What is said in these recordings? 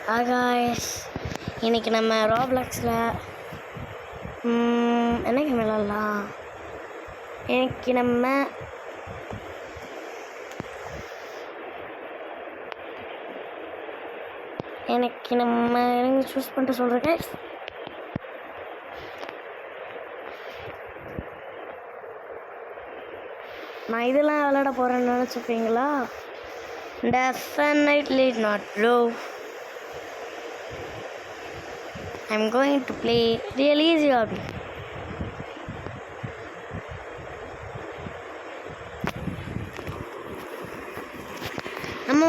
Guys, இன்றைக்கி நம்ம ராப்ளாக்ஸில் என்ன கேம் விளாட்லாம்? இன்னைக்கு நம்ம எனக்கு சூஸ் பண்ணிட்டு சொல்கிறேன் guys. நான் இதெல்லாம் விளையாட போகிறேன்னு நினச்சிப்பீங்களா? Definitely not, bro. I'm going to play real easy hobby. நம்ம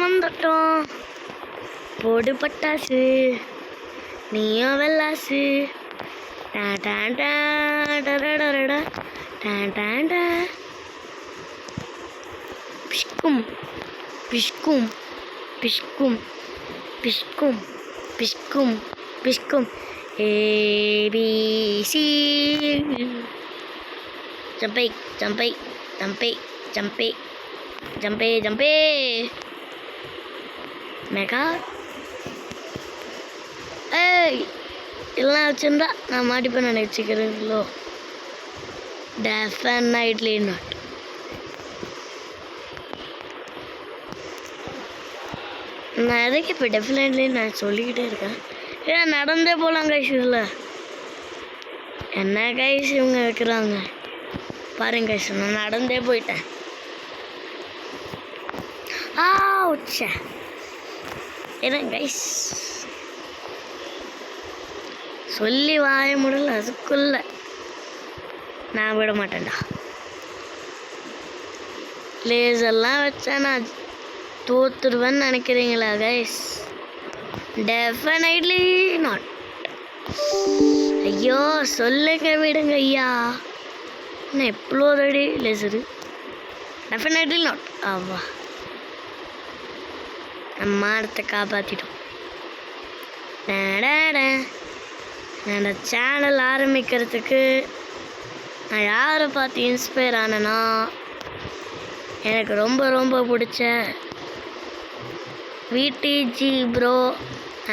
வந்துட்டோம் போடு பட்டாசு, நீயும் வெள்ளாசு. பிஷ்கும் பிஷ்கும் பிஷ்கும் பிஷ்கும் பிஷ்கும் பிஷ்கும் ஏபிசி. ஜம்பை ஜம்பை ஜம்பை ஜம்பை ஜம்பே ஜம்பே மெகா. ஏய், இதெல்லாம் வச்சுருந்தா நான் மாட்டிப்பேன் நினச்சிக்கிறீங்களோ? Definitely not. நான் எதுக்கு இப்போ டெஃபினெட்லி நான் சொல்லிக்கிட்டே இருக்கேன். ஏன் நடந்தே போகலாம் கைஸ். இதில் என்ன கைஸ் இவங்க வைக்கிறாங்க பாருங்க கைஸ். நான் நடந்தே போயிட்டேன். ஆச்சே என்ன கைஸ், சொல்லி வாய முடியல, அதுக்குள்ள நான் விட மாட்டேன்டா. லேசர்லாம் வச்சா நான் தோத்துருவேன்னு நினைக்கிறீங்களா கைஸ்? Definitely not. ஐயோ சொல்லுங்க, விடுங்க ஐயா. என்ன எவ்வளோ ரெடி லேசரு? Definitely not. ஆவா, நம்ம மாடத்தை காப்பாற்றிட்டோம். என்னோட சேனல் ஆரம்பிக்கிறதுக்கு நான் யாரை பார்த்து இன்ஸ்பயர் ஆனேன்னா, எனக்கு ரொம்ப ரொம்ப பிடிச்ச VDG bro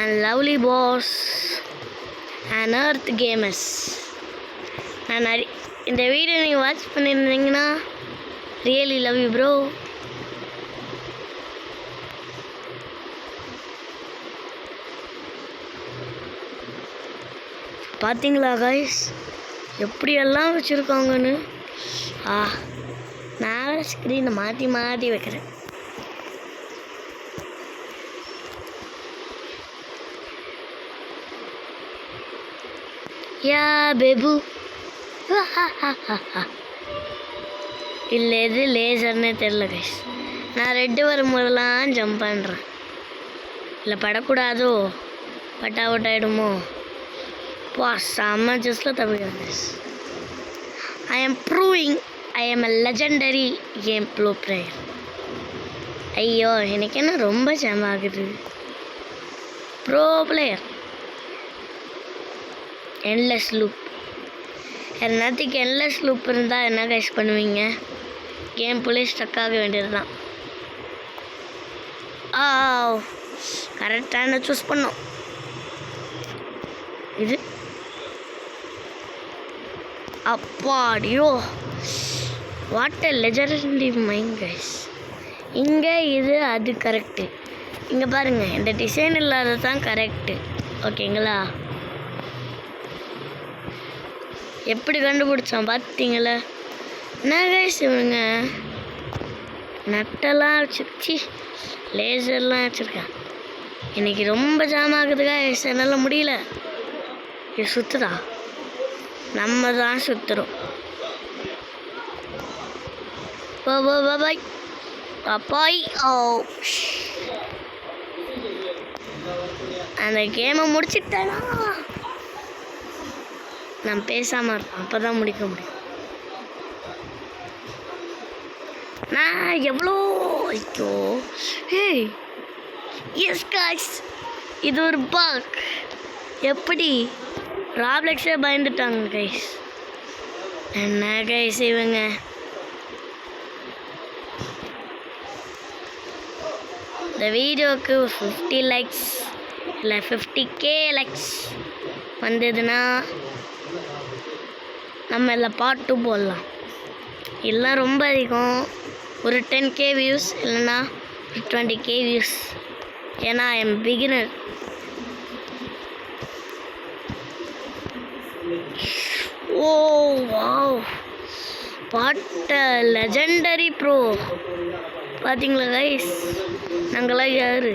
and lovely pass and earth gamers. நான் இந்த வீடியோ நீங்கள் வாட்ச் பண்ணியிருந்தீங்கன்னா ரியலி லவ் யூ ப்ரோ. பார்த்தீங்களா காய்ஸ் எப்படியெல்லாம் வச்சுருக்காங்கன்னு? நான் ஸ்க்ரீனை மாற்றி மாற்றி வைக்கிறேன். யா பேபு. இல்லை, எது லேசர்னே தெரில கைஸ். நான் ரெட்டு வரும்போதெல்லாம் ஜம்ப் பண்ணுறேன். இல்லை படக்கூடாதோ, பட் அவுட் ஆகிடுமோ? செம்ம ஜஸ்ட்டில் தப்பிக்கிறேன் guys. I am proving I am a legendary game pro player. ஐயோ எனக்கு என்ன ரொம்ப ஜாம் ஆகுது. Pro player, endless loop. என்னத்துக்கு என்லெஸ் லூப் இருந்தால் என்ன கைஸ் பண்ணுவீங்க? கேம் புள்ளே ஸ்டக் ஆக வேண்டியது தான். கரெக்டான சூஸ் பண்ணோம். இது அப்பாடியோ, what a legendary mind guys. இங்கே இது அது கரெக்டு. இங்கே பாருங்கள், இந்த டிசைன் இல்லாதது தான் கரெக்டு. ஓகேங்களா? எப்படி கண்டுபிடிச்சான் பார்த்தீங்களா? என்ன கைஸ் இவங்க நட்டெல்லாம் வச்சு லேசர்லாம் வச்சுருக்கேன். இன்றைக்கி ரொம்ப ஜாம் ஆகுது கைஸ், என்னால் முடியல. இது சுற்றுதா? நம்ம தான் சுற்றுறோம். பாய் பாய். அந்த கேமை முடிச்சுட்டேனா? நான் பேசாமல் இருப்பேன், அப்போ தான் முடிக்க முடியும். நான் எவ்வளோ ஐயோ. ஏய் எஸ் காய்ஸ், இது ஒரு பக். எப்படி ராப்ளெக்ஸே பயந்துட்டாங்க கைஸ். என்ன கைஸ் இவங்க இந்த வீடியோவுக்கு 50 லைக்ஸ் இல்லை 50K லைக்ஸ் வந்ததுன்னா நம்ம இதில் பார்ட் 2 போடலாம். இதெல்லாம் ரொம்ப அதிகம், ஒரு 10K வியூஸ் இல்லைன்னா 20K வியூஸ். ஏன்னா I am beginner. O wow, what legendary bro. பார்த்தீங்களா கைஸ், நாங்களாம் யாரு?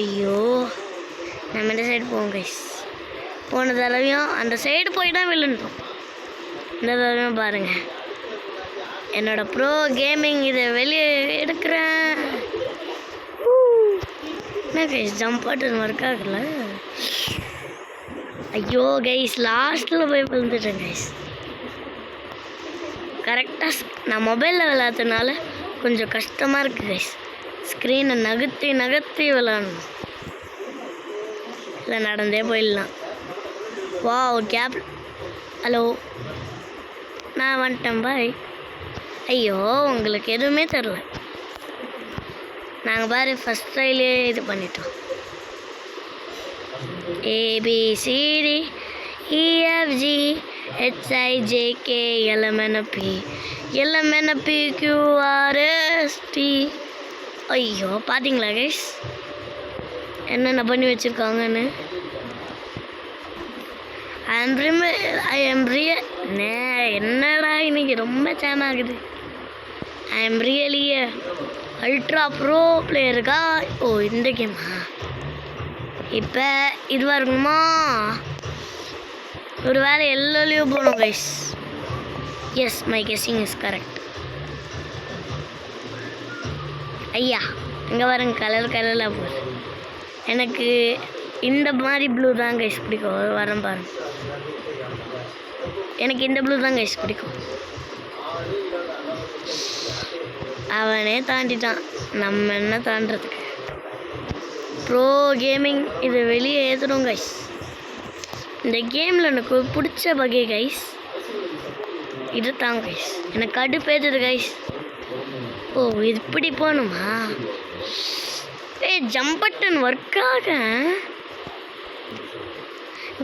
ஐயோ, நம்ம இந்த சைடு போவோம் கைஸ். போன தடவையும் அந்த சைடு போய் தான் விழுந்தோம். இந்த தடவையும் பாருங்கள், என்னோட ப்ரோ கேமிங் இதை வெளியே எடுக்கிறேன். என்ன கைஸ், ஜம்ப் பட்டன் ஒர்க் ஆகல. ஐயோ கைஸ், லாஸ்ட்டில் போய் விழுந்துட்டேன் கைஸ். கரெக்டாக நான் மொபைலில் விளையாடுறதுனால கொஞ்சம் கஷ்டமாக இருக்குது கைஸ். ஸ்க்ரீனை நகர்த்தி விளாடணும், இல்லை நடந்தே போயிடலாம். வா கேப். ஹலோ, நான் வந்துட்டேன் பாய். ஐயோ, உங்களுக்கு எதுவுமே தெரில. நாங்கள் பாரு ஃபஸ்ட் ட்ரைலே இது பண்ணிட்டோம். ABCD EFG HIJK LMNP QRST. ஐயோ, பார்த்தீங்களா கைஸ் என்னென்ன பண்ணி வச்சுருக்காங்கன்னு. என்னடா இன்னைக்கு ரொம்ப சேம் ஆகுது. I am really ultra pro பிளேயருக்கா. ஓ, இந்த கேமா? இப்போ இதுவாக இருக்குமா? ஒரு வேலை எல்லோலையும் போகணும் guys. Yes, my guessing is correct. ஐயா, இங்கே வரங்க, கலரில் போகுது. எனக்கு இந்த மாதிரி ப்ளூ தான் கைஸ் பிடிக்கும். வரேன் பாருங்க, எனக்கு இந்த ப்ளூ தான் கைஸ் பிடிக்கும். அவனே தாண்டிட்டான், நம்ம என்ன தாண்டதுக்கு? ப்ரோ கேமிங் இதை வெளியே ஏற்றுறோம் கைஸ். இந்த கேமில் எனக்கு பிடிச்ச வகை கைஸ் இது தான் கைஸ். எனக்கு கடுப்பேற்றுது கைஸ். ஓ, இது இப்படி போகணுமா? ஜம்ப் பட்டன் ஒர்க் ஆக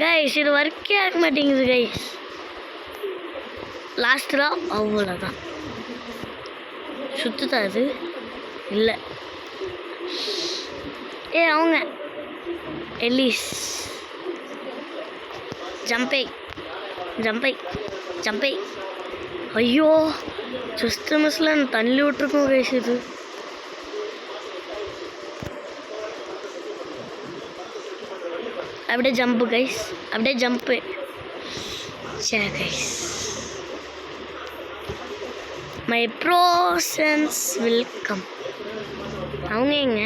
கைஸ், இது ஒர்க்கே ஆக மாட்டேங்குது கைஸ். லாஸ்ட்டாக அவ்வளோதான். சுற்றுதா அது? இல்லை. அவங்க எல்லிஸ் ஜம்பை. ஐயோ, ஜஸ்ட் மிஸ்ல தள்ளி விட்டுருக்கோம் கைஸ். இது அப்படியே ஜம்ப்பு கைஸ், அப்படியே ஜம்ப்பு. சரி கைஸ், மை ப்ரோசன்ஸ் வெல்கம். அவங்க எங்க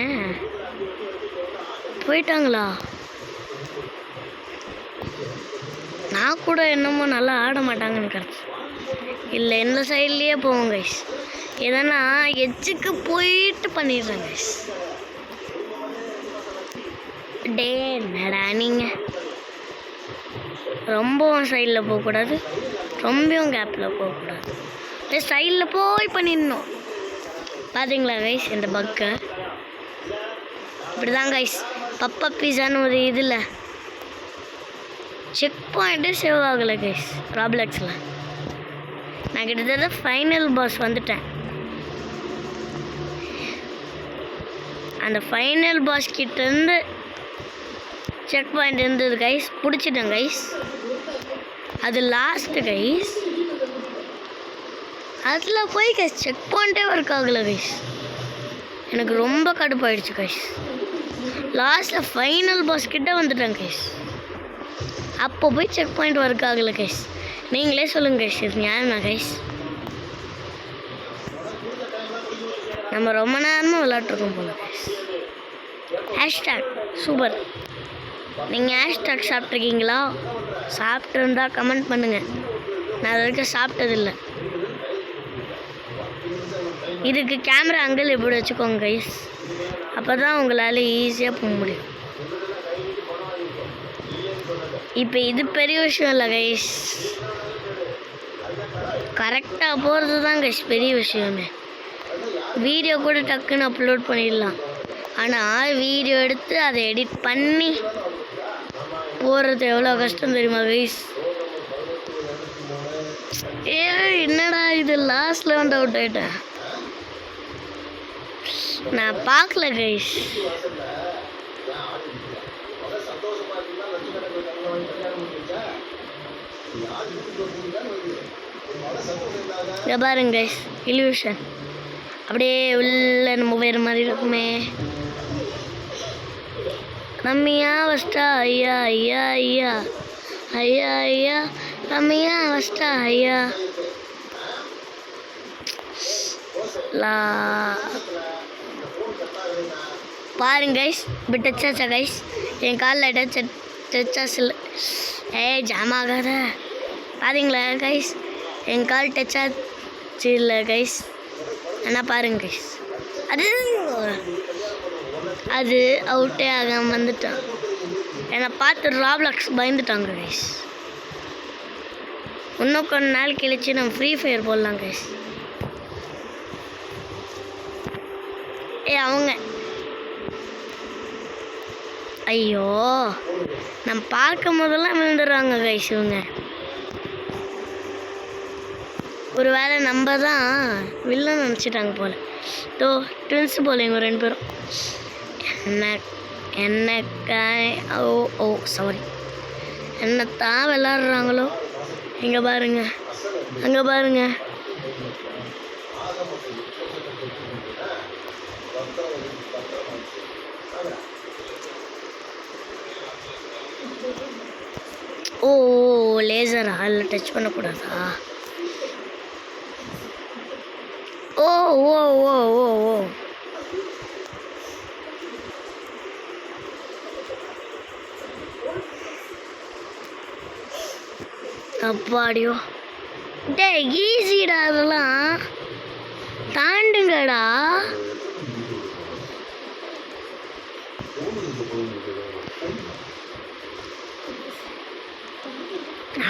போயிட்டாங்களா? நான் கூட என்னமோ நல்லா ஆட மாட்டாங்கன்னு கிடச்சி. இல்லை, இந்த சைட்லேயே போவோம் கைஸ். எதனா எச்சுக்கு போயிட்டு பண்ணிடுறேன் கைஸ். டே என்னடா நீங்கள், ரொம்பவும் சைடில் போகக்கூடாது, ரொம்பவும் கேப்பில் போகக்கூடாது. சைடில் போய் பண்ணிடணும். பார்த்தீங்களா கைஸ் இந்த பக்கை? இப்படி தான் கைஸ் பப்பா பீஸான்னு ஒரு இதில் செக் பாயிண்ட்டு சேவ் ஆகலை கைஸ். ராப்ளெக்ஸில் நான் கிட்டத்தட்ட ஃபைனல் பாஸ் வந்துட்டேன். அந்த ஃபைனல் பாஸ் கிட்டேருந்து செக் பாயிண்ட் இருந்தது கைஸ், பிடிச்சிட்டேன் கைஸ். அது லாஸ்ட்டு கைஸ், அதில் போய் கைஸ் செக் பாயிண்ட்டே ஒர்க் ஆகலை கைஸ். எனக்கு ரொம்ப கடுப்பாயிடுச்சு கைஸ். லாஸ்ட்டில் ஃபைனல் பாஸ் கிட்டே வந்துட்டேன் கைஸ். அப்போ போய் செக் பாயிண்ட் ஒர்க் ஆகலை கைஸ். நீங்களே சொல்லுங்கள் கைஸ், இது நியாயமா கைஸ்? நம்ம ரொம்ப நேரமாக விளையாட்டுருக்கோம் போல கைஸ். Hashtag super. நீங்கள் ஹேஷ்டாக் சாப்பிட்ருக்கீங்களா? சாப்பிட்ருந்தா கமெண்ட் பண்ணுங்கள். நான் அது வரைக்கும் சாப்பிட்டதில்லை. இதுக்கு கேமரா ஆங்கிள் எப்படி வச்சுக்கோங்க கைஸ், அப்போ தான் உங்களால் ஈஸியாக போக முடியும். இப்போ இது பெரிய விஷயம் இல்லை கைஸ், கரெக்டாக போகிறது தான் கைஸ் பெரிய விஷயமே. வீடியோ கூட டக்குன்னு அப்லோட் பண்ணிடலாம், ஆனால் வீடியோ எடுத்து அதை எடிட் பண்ணி போடுறது எவ்வளோ கஷ்டம் தெரியுமா கைஸ்? என்னடா இது லாஸ்ட்ல வந்து அவுட் ஆயிட்டேன், நான் பார்க்கல கைஸ். இங்கே பாருங்க கைஸ், இல்யூஷன் அப்படியே உள்ள நம்ம வேறு மாதிரி இருக்குமே. ரம்மியா வஸ்டா ஐயா ஐயா ஐயா ஐயா ஐயா, ரம்மியா வஸ்டா ஐயா லா. பாருங்க கைஸ், இப்போ டச்சாச்சா கைஸ், என் காலில் டச்சாச்சு இல்லை. ஜாம் ஆகாத பாத்தீங்களா கைஸ், என் கால் டச்சாச்சு இல்லை கைஸ். ஆனால் பாருங்க கைஸ், அது அவுட்டே ஆகாமல் வந்துட்டான். என்னை பார்த்து ராப்ளாக்ஸ் பயந்துட்டாங்க கைஸ். இன்னும் கொஞ்ச நாள் கழிச்சு நம்ம ஃப்ரீ ஃபயர் போடலாம் கைஸ். அவங்க ஐயோ நம்ம பார்க்கும் போதெல்லாம் விழுந்துடுறாங்க கைஸ். இவங்க ஒரு வேளை நம்ம தான் வில்லன் நினச்சிட்டாங்க போல். தோ ட்வின்ஸ் போல இவங்க ரெண்டு பேரும். ஓ சாரி, என்னத்தான் விளாட்றாங்களோ. இங்கே பாருங்க, அங்கே பாருங்க. ஓ லேசரா, அதில் டச் பண்ணக்கூடாதா? ஓ ஓ ஓ ஓ ஓ அப்பாடியோ, டே ஈஸிடா, அதெல்லாம் தாண்டுங்கடா.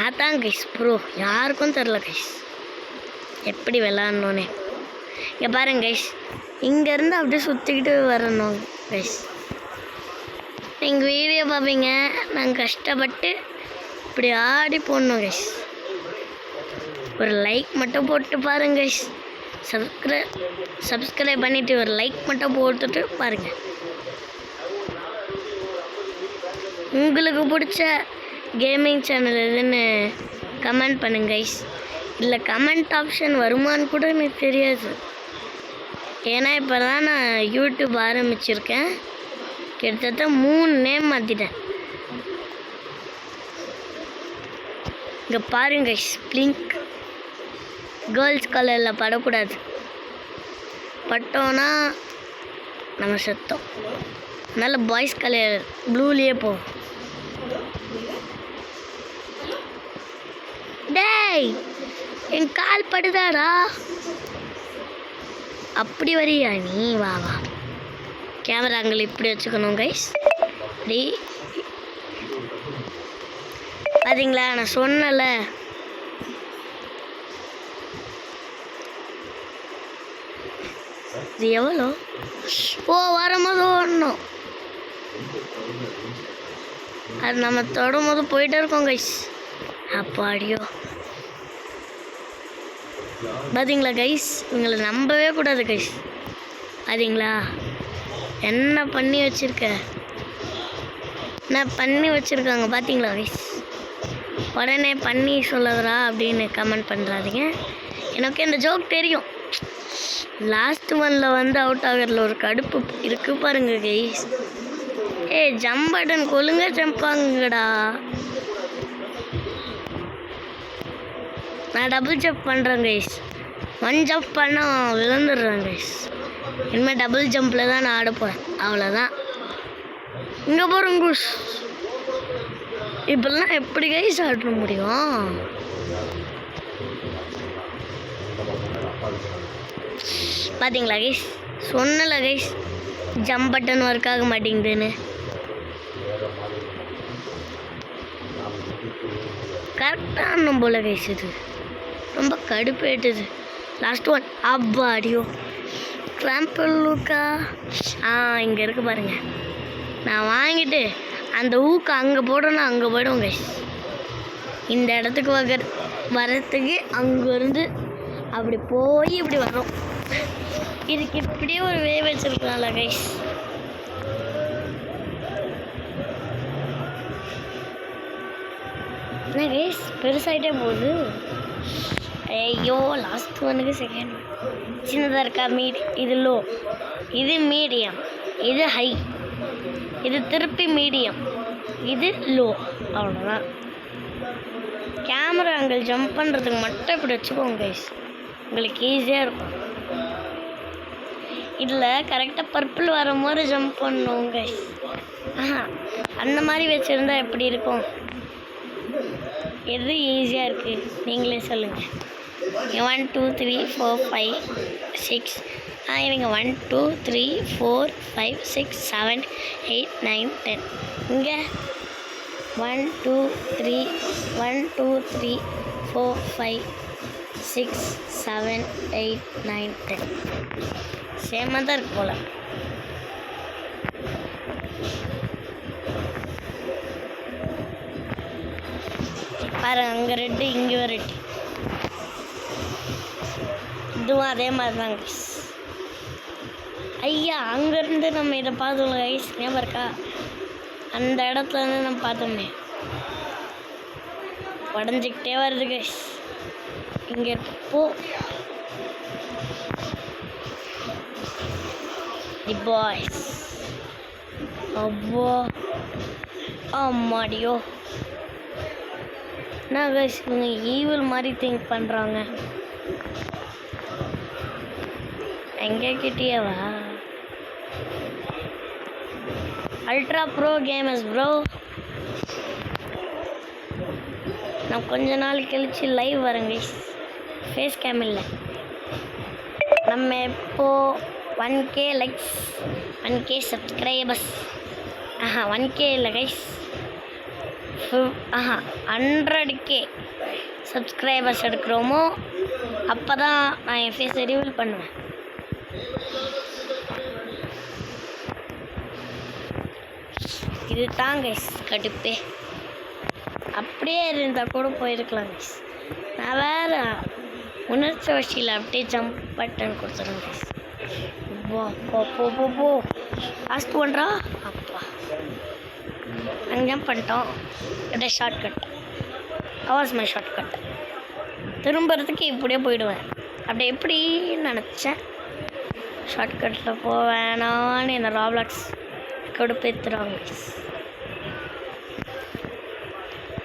அதான் கைஸ் ப்ரோ, யாருக்கும் தெரில கைஸ் எப்படி விளாட்ணுன்னே. இங்கே பாருங்க கைஸ், இங்கேருந்து அப்படியே சுற்றிக்கிட்டு வரணும் கைஸ். நீங்கள் வீடியோ பார்ப்பீங்க, நாங்கள் கஷ்டப்பட்டு இப்படி ஆடி போடணும் கைஸ். ஒரு லைக் மட்டும் போட்டு பாருங்க கைஸ். சப்ஸ்கிரைப் பண்ணிவிட்டு ஒரு லைக் மட்டும் போட்டுட்டு பாருங்கள். உங்களுக்கு பிடிச்ச கேமிங் சேனல் எதுன்னு கமெண்ட் பண்ணுங்க கைஸ். இல்லை கமெண்ட் ஆப்ஷன் வருமானு கூட எனக்கு தெரியாது, ஏன்னா இப்போ தான் நான் யூடியூப் ஆரம்பிச்சிருக்கேன். கிட்டத்தட்ட 3 நேம் மாற்றிட்டேன். இங்கே பாருங்க கைஸ், பிளிங்க் கேர்ள்ஸ் கலரில் படக்கூடாது, பட்டோன்னா நம்ம செத்தோம். அதனால் பாய்ஸ் கலர் ப்ளூலேயே போகும். டேய் என் கால் படுதாடா, அப்படி வரியா நீ? வா வா, கேமரா அங்கே இப்படி வச்சுக்கணும் கைஸ். அப்படி பார்த்தீங்களா, நான் சொன்னல. இது எவ்வளோ? ஓ வரும்போது ஓடணும், அது நம்ம தொடும் போது போயிட்டே இருக்கோம் கைஸ். அப்பாடியோ பார்த்தீங்களா கைஸ், உங்களை நம்பவே கூடாது கைஸ். பார்த்தீங்களா என்ன பண்ணி வச்சுருக்க, என்ன பண்ணி வச்சுருக்காங்க பார்த்தீங்களா கைஸ். உடனே பண்ணி சொல்லதுரா அப்படின்னு கமெண்ட் பண்ணுறாதீங்க, எனக்கு இந்த ஜோக் தெரியும். லாஸ்ட் ஒன்னில் வந்து அவுட் ஆகிறதுல ஒரு கடுப்பு இருக்குது பாருங்க கைஸ். ஜம்ப் பட்டன் கொழுங்க ஜம்பாங்கடா. நான் டபுள் ஜம்ப் பண்ணுறேன் கைஸ், 1 ஜம்ப் பண்ணால் விழுந்துடுறேன் கைஸ். இனிமேல் டபுள் ஜம்பில் தான் நான் ஆட போகிறேன், அவ்வளோதான். இங்கே போகிறேன் குஷ், இப்பெல்லாம் எப்படி கைஸ் ஆட முடியும்? பார்த்தீங்களா கைஸ், சொன்னல கைஸ் ஜம்ப் பட்டன் ஒர்க் ஆக மாட்டேங்குதுன்னு. கரெக்டான போல கைஸ். இது ரொம்ப கடுப்பேட்டுது. Last one. அப்பா அடியோ கிராம்பல்லூக்கா. இங்கே இருக்கு பாருங்க. நான் வாங்கிட்டு அந்த ஊக்கு அங்கே போடணும், அங்கே போய்டும் கைஸ். இந்த இடத்துக்கு வரத்துக்கு அங்கேருந்து அப்படி போய் இப்படி வரும். இதுக்கு இப்படியே ஒரு வே வச்சிருக்கலாம்ல கைஸ். என்ன கைஸ் பெருசாகிட்டே போகுது. ஐயோ லாஸ்ட் ஒன்றுக்கு செகண்ட் சின்னதாக இருக்கா. இது லோ, இது மீடியம், இது ஹை, இது திருப்பி மீடியம், இது லோ. அவ்வளோதான். கேமரா ஆங்கிள் ஜம்ப் பண்ணுறதுக்கு மட்டும் இப்படி வச்சுக்கோங்க கைஸ், உங்களுக்கு ஈஸியாக இருக்கும். இதில் கரெக்டாக பர்பிள் வர மாதிரி ஜம்ப் பண்ணணும் கைஸ். அந்த மாதிரி வச்சுருந்தா எப்படி இருக்கும்? எது ஈஸியாக இருக்குது நீங்களே சொல்லுங்கள். 1 2 3 4 5 6 இருங்க 1 2 3 4 5 6 7 8 9 10. இங்கே 1 2 3 1 2 3 4 5 6 7 8 9 10. சேமாக தான் இருக்கு போல். பாரு அங்கே ரெட்டு, இங்கே ரெட்டு. இதுவும் அதே மாதிரி தான் கைஸ். ஐயா அங்கேருந்து நம்ம இதை பார்த்தோம் கைஸ், ஞாபகம் இருக்கா? அந்த இடத்துல இருந்து நம்ம பார்த்தோமே. உடஞ்சிக்கிட்டே வருது கைஸ். இங்கே போ தி பாய்ஸ். அவ்வளோ ஆமாடியோ. என்ன கைஸ் இவங்க ஈவில் மாதிரி திங்க் பண்ணுறாங்க. எங்கே கிட்டியவா? Ultra pro gamers bro. நான் கொஞ்ச நாள் கழிச்சு லைவ் வரேங்க கைஸ். ஃபேஸ் கேம் இல்லை. நம்ம இப்போது 1K likes 1K subscribers 1K இல்லை கைஸ் 100K சப்ஸ்கிரைபர்ஸ் எடுக்கிறோமோ அப்போ தான் நான் என் ஃபேஸை ரிவீல் பண்ணுவேன். இது தான் கைஸ் கடுப்பே. அப்படியே இருந்தால் கூட போயிருக்கலாம் கைஸ். நான் வேறு உணர்ச்சி வச்சியில் அப்படியே ஜம்ப் பட்டன் கொடுத்துருவேன் கைஸ். போ போ போ போ போ லாஸ்ட் பண்ணுறா. அப்பா அங்கே ஜம்ப் பண்ணிட்டோம். அப்படியே short cut. Was my short cut. திரும்புறதுக்கு இப்படியே போயிடுவேன். அப்படி எப்படி நினச்சேன். ஷார்ட்கட்டில் போவேணான்னு இந்த ராப்ளாக்ஸ் கொடுப்பேத்துறாங்க கைஸ்.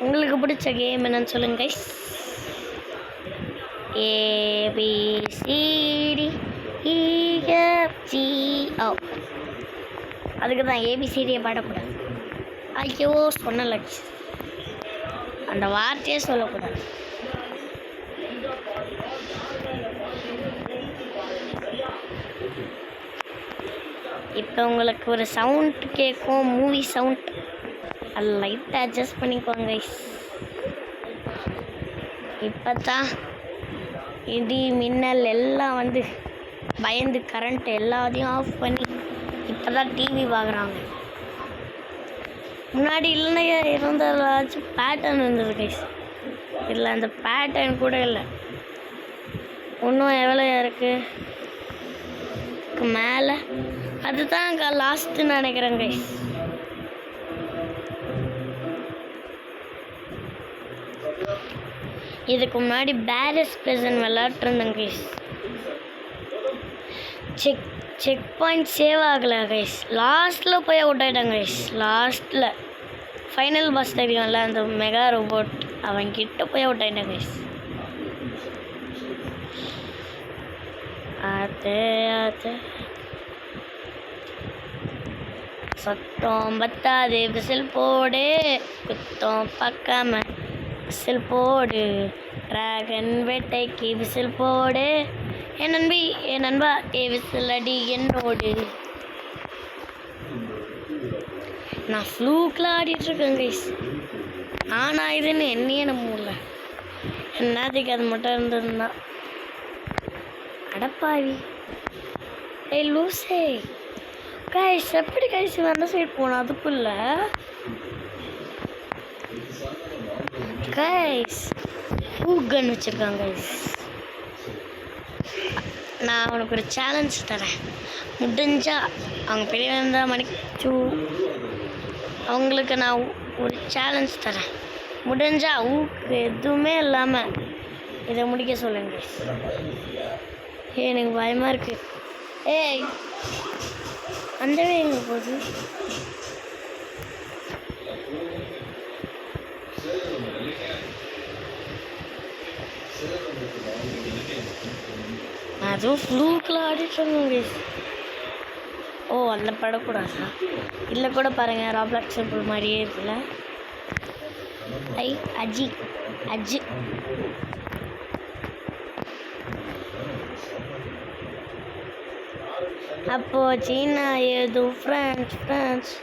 உங்களுக்கு பிடிச்ச கேம் என்னன்னு சொல்லுங்க கைஸ். ABCD EFG. அதுக்கு தான் ABCDயை பாடக்கூடாது. ஐயோ சொன்னல அந்த வார்த்தையே சொல்லக்கூடாது. இப்போ உங்களுக்கு ஒரு சவுண்ட் கேட்கும், மூவி சவுண்ட். அது லைட்டாக அட்ஜஸ்ட் பண்ணிக்கோங்க கைஸ். இப்போ தான் இடி மின்னல் எல்லாம் வந்து பயந்து கரண்ட் எல்லாத்தையும் ஆஃப் பண்ணி இப்போ தான் டிவி பார்க்குறாங்க. முன்னாடி இல்லைன்னா இருந்ததாச்சும் பேட்டர்ன் இருந்தது கைஸ். இல்லை அந்த பேட்டர்ன் கூட இல்லை. இன்னும் எவ்வளோ இருக்குது மேலே? அதுதான் லாஸ்ட்டுன்னு நினைக்கிறேன் கைஸ். இதுக்கு முன்னாடி பேரிஸ் பிரசன் விளாட்ருந்தேன் கைஸ். செக் பாயிண்ட் சேவ் ஆகலை கைஸ். லாஸ்ட்டில் போய் அவுட் ஆகிட்டாங்க கைஸ். லாஸ்ட்டில் ஃபைனல் பாஸ் தெரியும்ல, அந்த மெகா ரோபோட், அவன்கிட்ட போய் அவுட் ஆகிட்டாங்க கைஸ். அது சத்தம் பத்தாது, விசில் போடு, குத்தம் பார்க்காம விசில் போடு, டிராகன் வேட்டைக்கு விசில் போடு, என் நண்பா விசில் அடி என்னோடு. நான் ஃப்ளூக்கில் ஆடிட்டுருக்கேன் கைஸ். ஆனால் இதுன்னு என்னையே நம்பல. என்னத்துக்கு அது மட்டும் இருந்திருந்தா அடப்பாவி. ஏய் லூசே கைஸ், எப்படி கைஸ் அந்த சைடு போனோம் அதுக்குள்ள கைஸ் கன் வச்சுருக்காங்க கைஸ். நான் உனக்கு ஒரு சேலஞ்ச் தரேன். முடிஞ்சா அவங்க பெரிய இருந்தால் மணிக்கு அவங்களுக்கு நான் ஒரு சேலஞ்ச் தரேன். முடிஞ்சா ஊக்கு எதுவுமே இல்லாமல் இதை முடிக்க சொல்லுங்க. எனக்கு பயமாக இருக்குது. ஏய் அந்தவே எங்கே போகுது? அதுவும் ஃப்ளூக்கில் ஆடிட்டு. ஓ அந்த படக்கூடாதா? இல்லை கூட பாருங்கள், ராப்ளாக் சிம்பிள் மாதிரியே இருக்குல்ல. ஐ அஜி அஜி அப்போ சீனா ஏதோ ஃப்ரெண்ட்ஸ்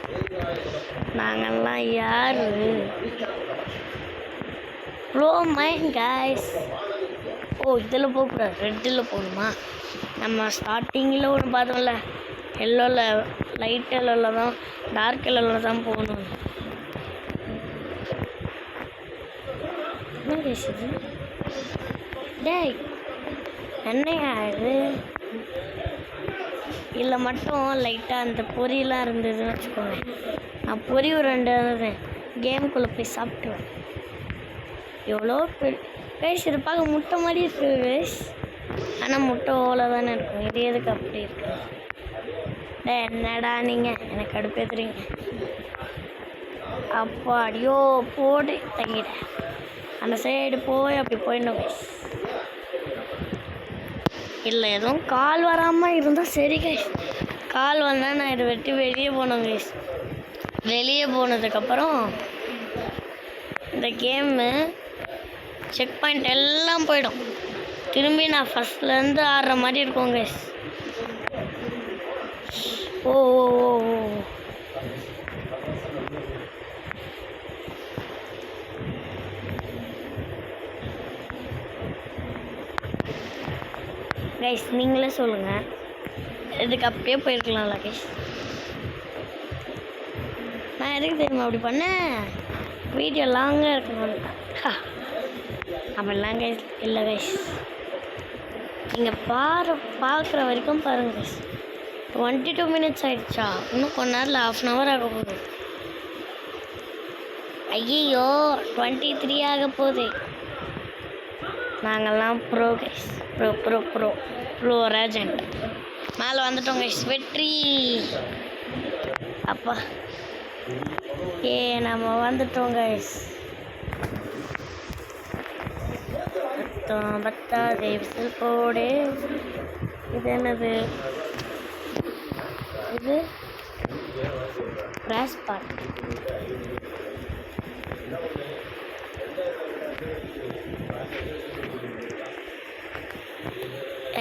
நாங்கள்லாம் யாரு? Flow mind guys. ஓ இதில் போகக்கூடாது, ரெட்டில் போகணுமா? நம்ம ஸ்டார்டிங்கில் ஒன்று பார்த்தோம்ல, எல்லோவில் லைட் எல்லோவில் தான், டார்க் எல்லோவில் தான் போகணும். என்ன பேசுது? டேய் என்னையா இது? இல்லை மட்டும் லைட்டாக அந்த பொரியெலாம் இருந்ததுன்னு வச்சுக்கோங்க. நான் பொரி ஒரு 2 இருந்தது கேமுக்குள்ளே போய் சாப்பிட்டுவேன். எவ்வளோ கைஸ் இது பார்க்க முட்டை மாதிரி இருக்குது கைஸ். ஆனால் முட்டை ஓலை தானே இருக்கும். இது எதுக்கு அப்படி இருக்கு? டே என்னடா நீங்கள் எனக்கு அடுப்பேத்துறீங்க? அப்பா அடியோ போட்டு தங்கிட்டேன். அந்த சைடு போய் அப்படி போயிடணும் கைஸ். இல்லை எதுவும் கால் வராமல் இருந்தால் சரி கைஸ். கால் வந்தால் நான் இதை வெட்டி வெளியே போனோம் கைஸ். வெளியே போனதுக்கப்புறம் இந்த கேமு செக் பாயிண்ட் எல்லாம் போயிடும். திரும்பி நான் ஃபஸ்ட்லேருந்து ஆடுற மாதிரி இருக்கும் கைஸ். ஓ ஓ ஓ கைஸ் நீங்களே சொல்லுங்கள், இதுக்கு அப்படியே போயிருக்கலாம்ல கைஸ். நான் எதுக்கு தெரியுமா அப்படி பண்ணேன்? வீடியோ லாங்காக இருக்கணும். அப்படிலாம் கைஸ் இல்லை கைஸ். நீங்கள் பார்க்குற வரைக்கும் பாருங்கள் கைஸ். 22 மினிட்ஸ் ஆகிடுச்சா? இன்னும் கொஞ்ச நேரத்தில் 1/2 hour ஆக போகுது. ஐயோ 23 ஆக போகுது. நாங்கள்லாம் bro guys, bro bro bro bro legend. மேலே வந்துட்டோம் கைஸ். வெற்றி அப்பா ஏ நம்ம வந்துட்டோம் கைஸ். பத்தாதே விசில் போடு. இது என்னது? இது கிராஸ் பார்க்.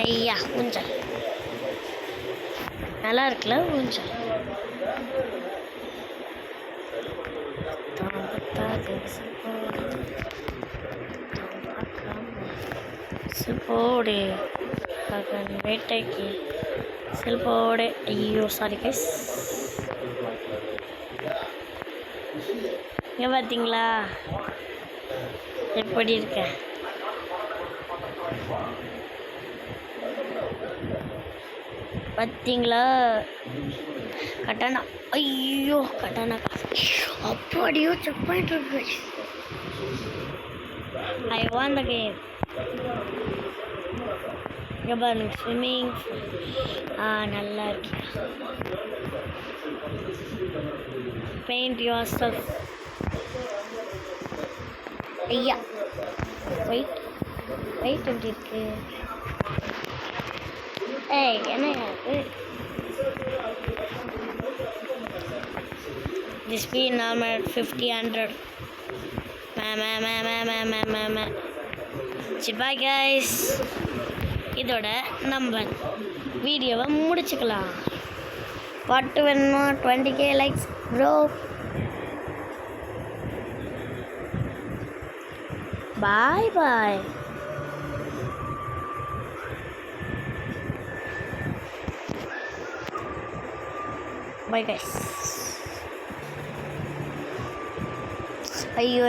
ஐயா ஊஞ்சல் நல்லா இருக்குல்ல ஊஞ்சல். போடு வேட்டைக்கு செல்போடு. ஐயோ சாரி கைஸ். இங்கே பார்த்தீங்களா எப்படி இருக்க? பார்த்தீங்களா கட்டானா? ஐயோ கட்டானா அப்படியோ செக் பாயிண்ட் இருக்கு. ஐ வான் த கேம். இங்கே பாருங்க ஸ்விம்மிங். நல்லா இருக்கு. Paint your self. ஐயா வெயிட் எப்படி இருக்கு? ஏய் என்ன இருக்கு? this be normal 50 100. bye guys. இதோட நம்ம வீடியோவை முடிச்சுக்கலாம். பாட்டு வேணுமா? 20k likes bro. Bye bye. Bye guys. ஐயோ